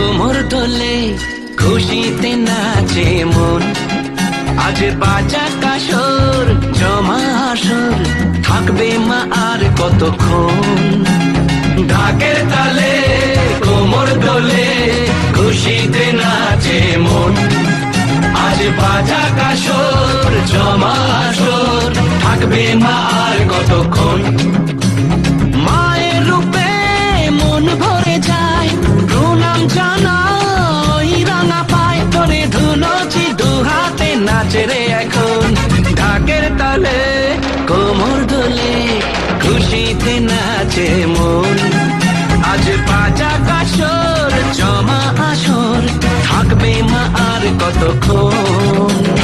কোমর দোলে খুশিতে নাচে মন, আজ বাজা কাসর জমা আসর, থাকবে মা আর কতক্ষণ। ঢাকের তালে কোমর দোলে খুশিতে নাচে মন, আজ বাজা কাসর জমা আসর, থাকবে মা আর কতক্ষণ। মায়ের রূপে মন ভরে যায়, প্রণাম জানাই রাঙা পায় ধরে ধুলোছি দু হাতে, নাচে রে এখন ঢাকের তালে কোমর দোলে খুশিতে নাচে মন, আজ বাজা কাসর জমা আসর, থাকবে মা আর কতক্ষণ।